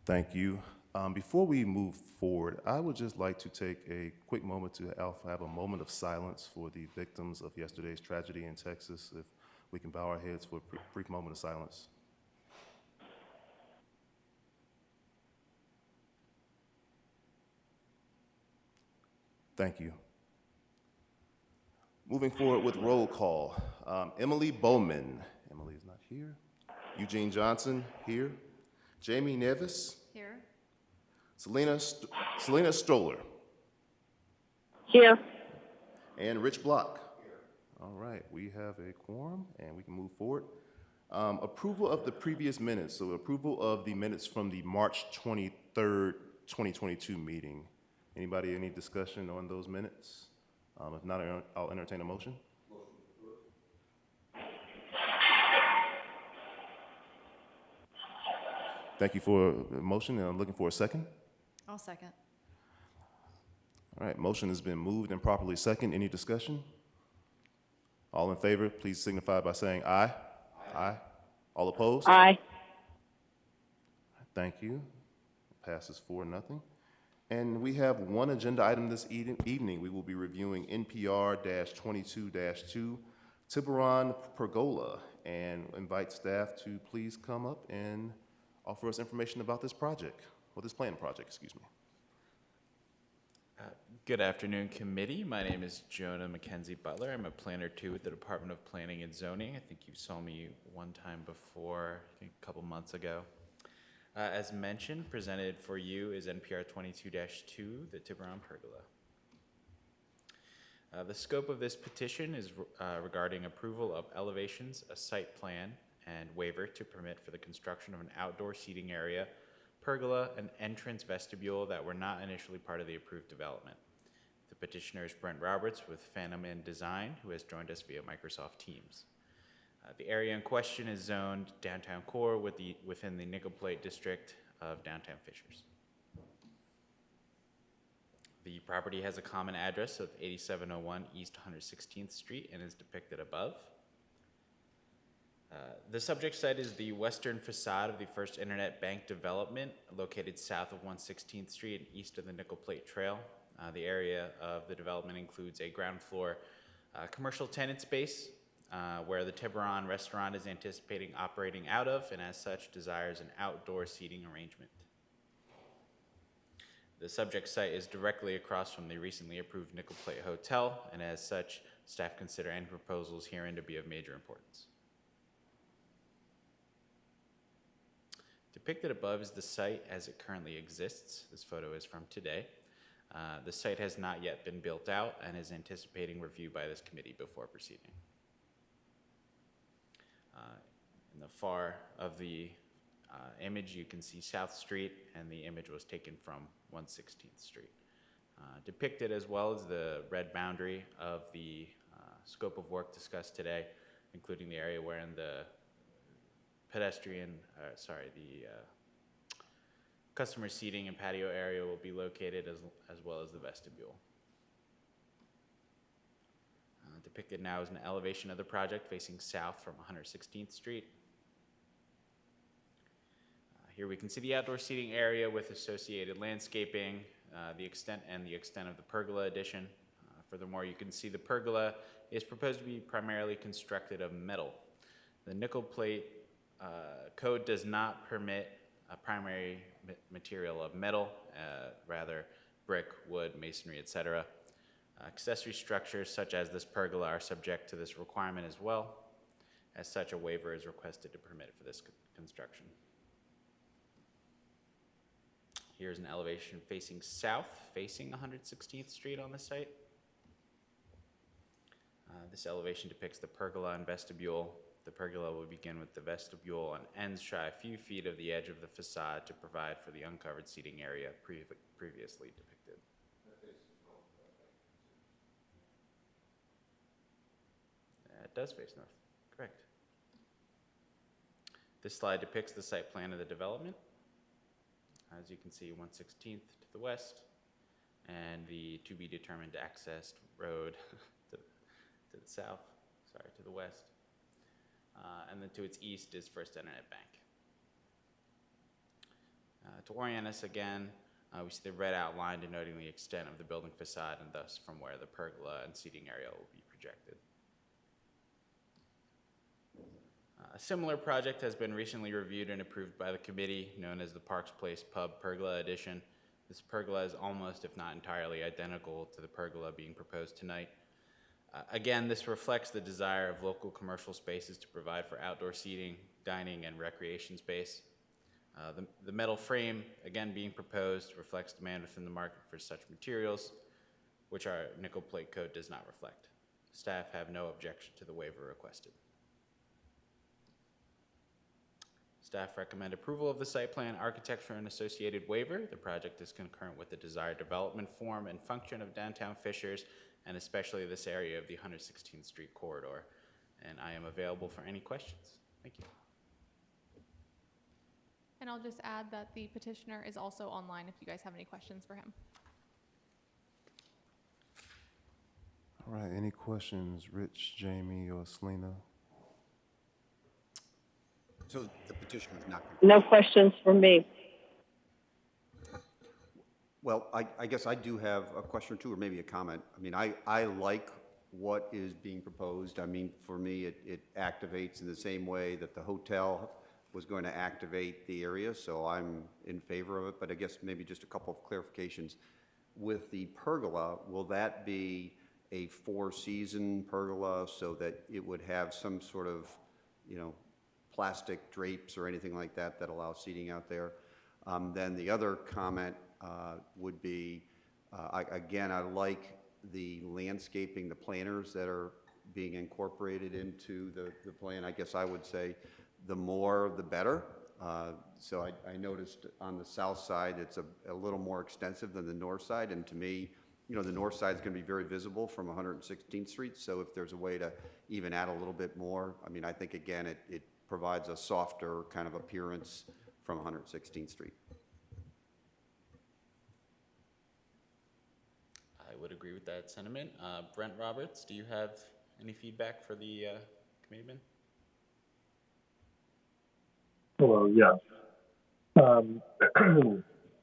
Thank you. Before we move forward, I would just like to take a quick moment to have a moment of silence for the victims of yesterday's tragedy in Texas. If we can bow our heads for a brief moment of silence. Thank you. Moving forward with roll call. Emily Bowman. Emily is not here. Eugene Johnson, here. Jamie Nevis. Here. Selena Stoller. Here. And Rich Block. All right, we have a quorum and we can move forward. Approval of the previous minutes. So approval of the minutes from the March 23rd, 2022 meeting. Anybody, any discussion on those minutes? If not, I'll entertain a motion. Thank you for the motion, and I'm looking for a second. I'll second. All right, motion has been moved and properly second. Any discussion? All in favor, please signify by saying aye. Aye. All opposed? Aye. Thank you. Passes 4-0. And we have one agenda item this evening. We will be reviewing NPR-22-2, Tiburon Pergola, and invite staff to please come up and offer us information about this project, or this planned project, excuse me. Good afternoon, committee. My name is Jonah Mackenzie Butler. I'm a planner too with the Department of Planning and Zoning. I think you saw me one time before, I think a couple months ago. As mentioned, presented for you is NPR 22-2, the Tiburon Pergola. The scope of this petition is regarding approval of elevations, a site plan, and waiver to permit for the construction of an outdoor seating area, pergola, and entrance vestibule that were not initially part of the approved development. The petitioner is Brent Roberts with Phantom Inn Design, who has joined us via Microsoft Teams. The area in question is zoned downtown core within the nickel plate district of downtown Fishers. The property has a common address of 8701 East 116th Street and is depicted above. The subject site is the western facade of the First Internet Bank development located south of 116th Street and east of the Nickel Plate Trail. The area of the development includes a ground floor commercial tenant space where the Tiburon restaurant is anticipating operating out of, and as such desires an outdoor seating arrangement. The subject site is directly across from the recently approved Nickel Plate Hotel, and as such, staff consider any proposals herein to be of major importance. Depicted above is the site as it currently exists. This photo is from today. The site has not yet been built out and is anticipating review by this committee before proceeding. In the far of the image, you can see South Street, and the image was taken from 116th Street. Depicted as well as the red boundary of the scope of work discussed today, including the area wherein the customer seating and patio area will be located, as well as the vestibule. Depicted now is an elevation of the project facing south from 116th Street. Here we can see the outdoor seating area with associated landscaping, the extent of the pergola addition. Furthermore, you can see the pergola is proposed to be primarily constructed of metal. The nickel plate code does not permit a primary material of metal, rather brick, wood, masonry, etc. Accessory structures such as this pergola are subject to this requirement as well. As such, a waiver is requested to permit for this construction. Here's an elevation facing south, facing 116th Street on the site. This elevation depicts the pergola and vestibule. The pergola will begin with the vestibule and ends shy a few feet of the edge of the facade to provide for the uncovered seating area previously depicted. It does face north, correct. This slide depicts the site plan of the development. As you can see, 116th to the west, and the to be determined accessed road to the south, to the west. And then to its east is First Internet Bank. To orient us again, we see the red outline denoting the extent of the building facade and thus from where the pergola and seating area will be projected. A similar project has been recently reviewed and approved by the committee, known as the Parks Place Pub Pergola Edition. This pergola is almost, if not entirely, identical to the pergola being proposed tonight. Again, this reflects the desire of local commercial spaces to provide for outdoor seating, dining, and recreation space. The metal frame, again being proposed, reflects demand within the market for such materials, which our nickel plate code does not reflect. Staff have no objection to the waiver requested. Staff recommend approval of the site plan, architecture, and associated waiver. The project is concurrent with the desired development form and function of downtown Fishers, and especially this area of the 116th Street corridor. And I am available for any questions. Thank you. And I'll just add that the petitioner is also online if you guys have any questions for him. All right, any questions, Rich, Jamie, or Selena? So the petitioner is not going to... No questions for me. Well, I guess I do have a question or two, or maybe a comment. I mean, I like what is being proposed. I mean, for me, it activates in the same way that the hotel was going to activate the area, so I'm in favor of it. But I guess maybe just a couple of clarifications. With the pergola, will that be a four-season pergola so that it would have some sort of, you know, plastic drapes or anything like that that allow seating out there? Then the other comment would be, again, I like the landscaping, the planters that are being incorporated into the plan. I guess I would say the more, the better. So I noticed on the south side, it's a little more extensive than the north side. And to me, you know, the north side is going to be very visible from 116th Street. So if there's a way to even add a little bit more, I mean, I think, again, it provides a softer kind of appearance from 116th Street. I would agree with that sentiment. Brent Roberts, do you have any feedback for the committeeman? Hello, yes.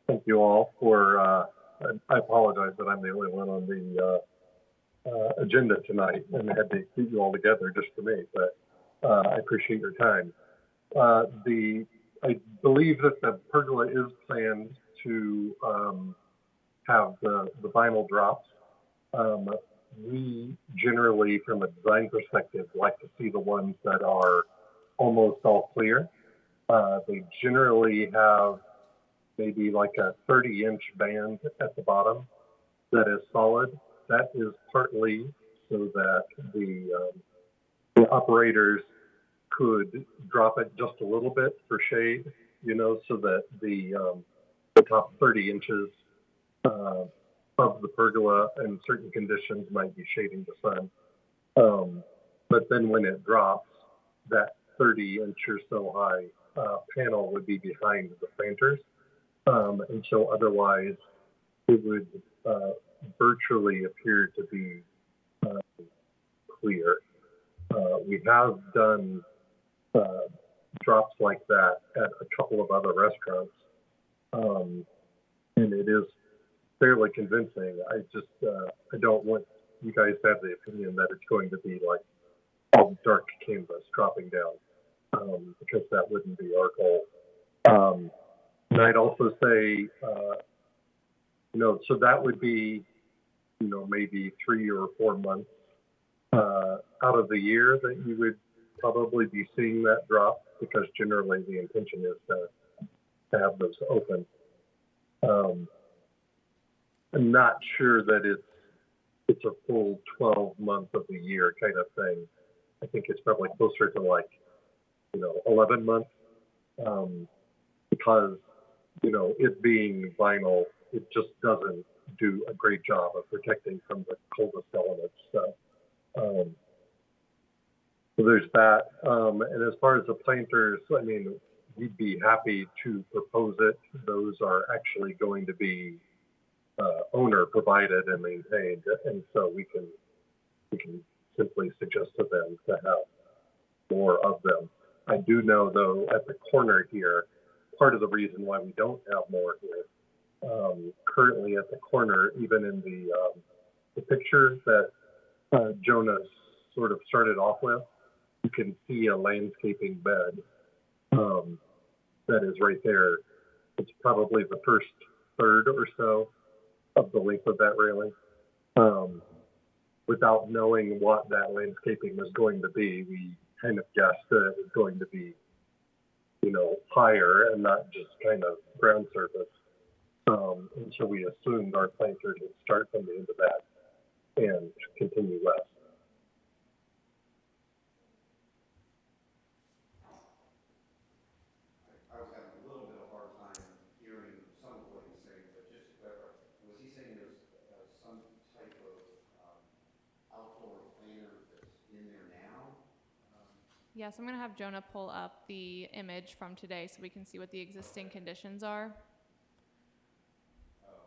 Thank you all for, I apologize that I'm the only one on the agenda tonight and had to keep you all together just for me, but I appreciate your time. I believe that the pergola is planned to have the vinyl drops. We generally, from a design perspective, like to see the ones that are almost all clear. They generally have maybe like a 30-inch band at the bottom that is solid. That is partly so that the operators could drop it just a little bit for shade, you know, so that the top 30 inches of the pergola in certain conditions might be shading the sun. But then when it drops, that 30-inch or so high panel would be behind the planters. And so otherwise, it would virtually appear to be clear. We have done drops like that at a couple of other restaurants, and it is fairly convincing. I don't want you guys to have the opinion that it's going to be like all dark canvas dropping down, because that wouldn't be our goal. And I'd also say, you know, so that would be, you know, maybe 3 or 4 months out of the year that you would probably be seeing that drop, because generally the intention is to have those open. I'm not sure that it's a full 12 months of the year kind of thing. I think it's probably closer to like, you know, 11 months, because, you know, it being vinyl, it just doesn't do a great job of protecting from the coldest elements. So there's that. And as far as the planters, I mean, we'd be happy to propose it. Those are actually going to be owner provided and maintained, and so we can simply suggest to them to have more of them. I do know, though, at the corner here, part of the reason why we don't have more here. Currently at the corner, even in the picture that Jonah sort of started off with, you can see a landscaping bed that is right there. It's probably the first third or so of the length of that railing. Without knowing what that landscaping was going to be, we kind of guessed that it was going to be, you know, higher and not just kind of ground surface. And so we assumed our planters would start from the end of that and continue west. I was having a little bit of a hard time hearing some of what he was saying, but just to clarify, was he saying there's some type of outdoor planter that's in there now? Yes, I'm going to have Jonah pull up the image from today so we can see what the existing conditions are.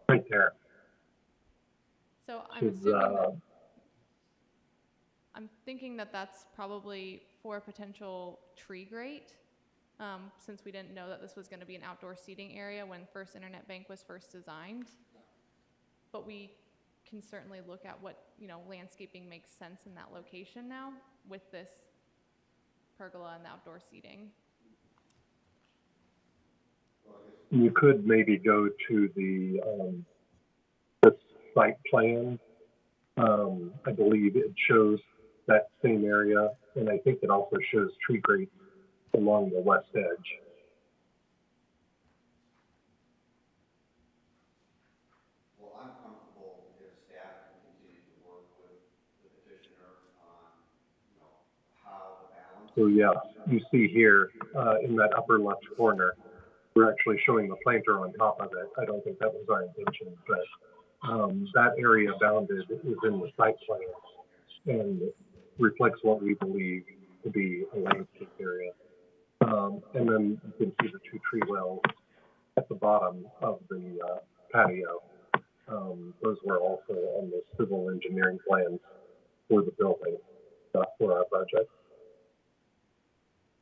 Right there. So I'm Is, assuming that, I'm thinking that that's probably for a potential tree grate, since we didn't know that this was going to be an outdoor seating area when First Internet Bank was first designed. But we can certainly look at what, you know, landscaping makes sense in that location now with this pergola and the outdoor seating. you could maybe go to the site plan. I believe it shows that same area, and I think it also shows tree grates along the west edge. Well, I'm comfortable if staff can continue to work with the petitioner on, you know, how the balance. So yeah, you see here in that upper left corner, we're actually showing the planter on top of it. I don't think that was our intention, but that area bounded is in the site plan and reflects what we believe to be a landscape area. And then you can see the two tree wells at the bottom of the patio. Those were also on the civil engineering plans for the building, not for our project.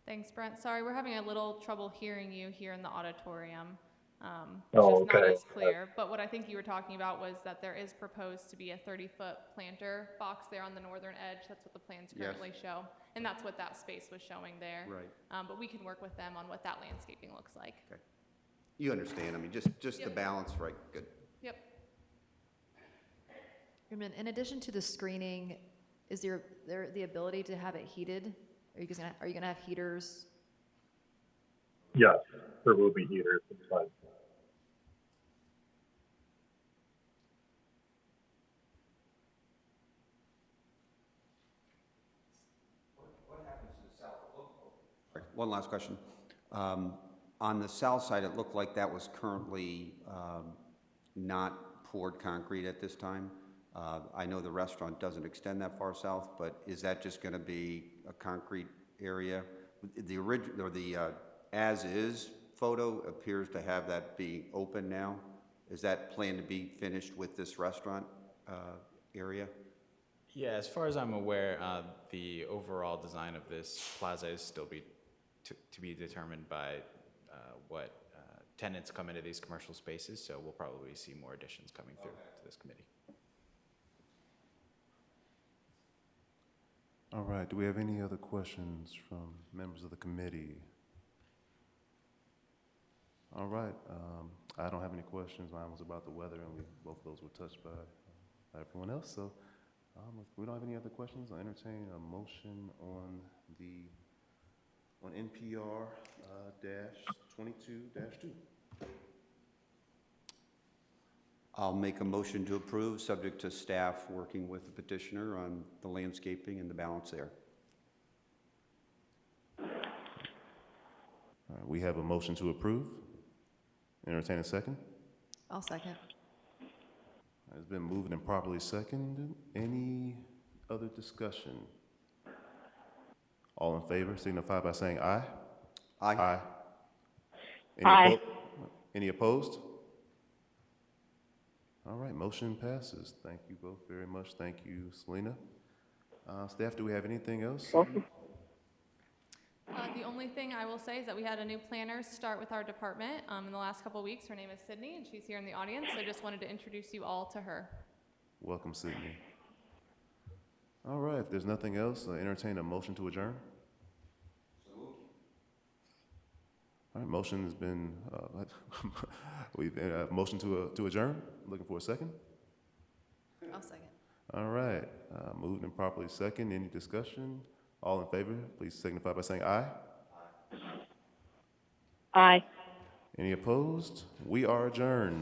Thanks, Brent. Sorry, we're having a little trouble hearing you here in the auditorium. It's Oh, just not okay. as clear. But what I think you were talking about was that there is proposed to be a 30-foot planter box there on the northern edge. That's what the plans Yes. currently show. And that's what that space was showing there. Right. But we can work with them on what that landscaping looks like. Okay. You understand, I mean, just the Yep. balance, right, good. Yep. In addition to the screening, is there the ability to have it heated? Are you gonna have heaters? Yes, there will be heaters inside. One last question. On the south side, it looked like that was currently not poured concrete at this time. I know the restaurant doesn't extend that far south, but is that just going to be a concrete area? The original or the as-is photo appears to have that be open now. Is that planned to be finished with this restaurant area? Yeah, as far as I'm aware, the overall design of this plaza is still to be determined by what tenants come into these commercial spaces, so we'll probably see more additions coming through to this committee. All right, do we have any other questions from members of the committee? All right, I don't have any questions. Mine was about the weather, and both of those were touched by everyone else. So if we don't have any other questions, I'll entertain a motion on NPR -22-2. I'll make a motion to approve, subject to staff working with the petitioner on the landscaping and the balance there. All right, we have a motion to approve. Entertain a second. I'll second. It's been moved and properly seconded. Any other discussion? All in favor signify by saying aye. Aye. Aye. Any opposed? All right, motion passes. Thank you both very much. Thank you, Selena. Staff, do we have anything else? The only only thing I will say is that we had a new planner start with our department in the last couple of weeks. Her name is Sydney, and she's here in the audience, so I just wanted to introduce you all to her. Welcome, Sydney. All right, if there's nothing else, entertain a motion to adjourn. All right, motion has been, we've, motion to adjourn. Looking for a second? I'll second. All right, moved and properly second. Any discussion? All in favor, please signify by saying aye. Aye. Any opposed? We are adjourned.